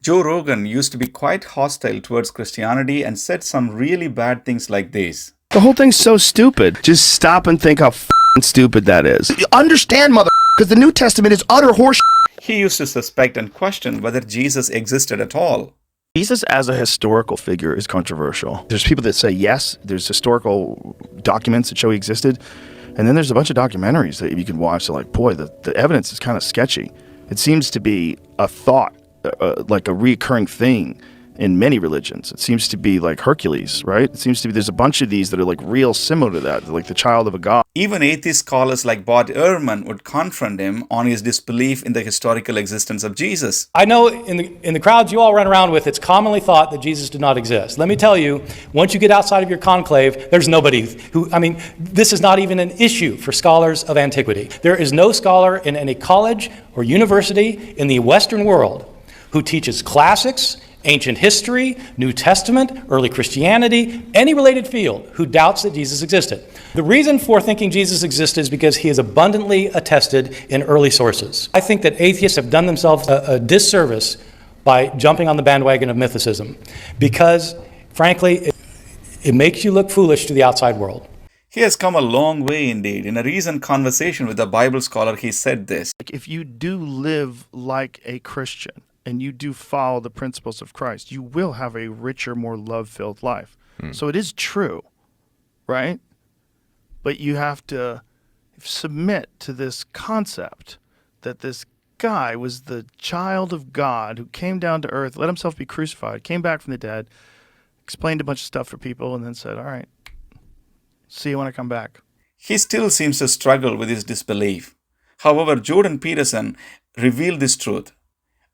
Joe Rogan used to be quite hostile towards Christianity and said some really bad things like this. The whole thing's so stupid. Just stop and think how stupid that is. You understand, mother, because the New Testament is utter horse. He used to suspect and question whether Jesus existed at all. Jesus as a historical figure is controversial. There's people that say yes, there's historical documents that show he existed, and then there's a bunch of documentaries that you can watch that like, boy, the evidence is kind of sketchy. It seems to be a thought, like a recurring thing in many religions. It seems to be like Hercules, right? It seems to be there's a bunch of these that are like real similar to that, like the child of a god. Even atheist scholars like Bart Ehrman would confront him on his disbelief in the historical existence of Jesus. I know in the crowds you all run around with, it's commonly thought that Jesus did not exist. Let me tell you, once you get outside of your conclave, there's nobody this is not even an issue for scholars of antiquity. There is no scholar in any college or university in the Western world who teaches classics, ancient history, New Testament, early Christianity, any related field who doubts that Jesus existed. The reason for thinking Jesus existed is because he is abundantly attested in early sources. I think that atheists have done themselves a disservice by jumping on the bandwagon of mythicism because, frankly, it makes you look foolish to the outside world. He has come a long way indeed. In a recent conversation with a Bible scholar, he said this. If you do live like a Christian, and you do follow the principles of Christ, you will have a richer, more love-filled life. So it is true, right? But you have to submit to this concept that this guy was the child of God who came down to earth, let himself be crucified, came back from the dead, explained a bunch of stuff for people, and then said, all right, see you when I come back. He still seems to struggle with his disbelief. However, Jordan Peterson revealed this truth.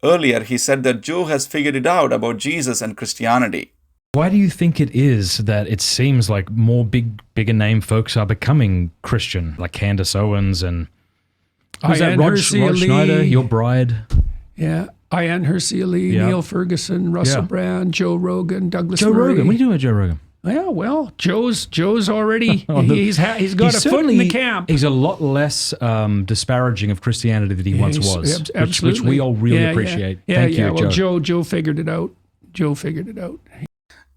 Earlier, he said that Joe has figured it out about Jesus and Christianity. Why do you think it is that it seems like more bigger name folks are becoming Christian, like Candace Owens and who's that? Rod Schneider, your bride? Yeah, Ian Hersey Ali, Neil Ferguson, Russell Brand, Joe Rogan, Douglas Joe Murray. Rogan. What are you doing with Joe Rogan? Yeah, well, Joe's already he's got a foot in the camp. He's a lot less disparaging of Christianity than he once was, which we all really appreciate. Thank you, well, Joe. Joe figured it out. Joe figured it out.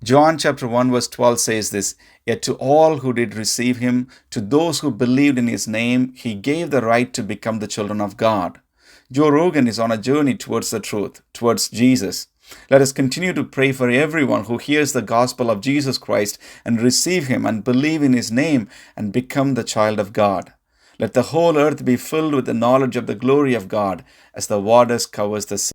John chapter 1 verse 12 says this, "Yet to all who did receive him, to those who believed in his name, he gave the right to become the children of God." Joe Rogan is on a journey towards the truth, towards Jesus. Let us continue to pray for everyone who hears the gospel of Jesus Christ and receive him and believe in his name and become the child of God. Let the whole earth be filled with the knowledge of the glory of God as the waters covers the sea.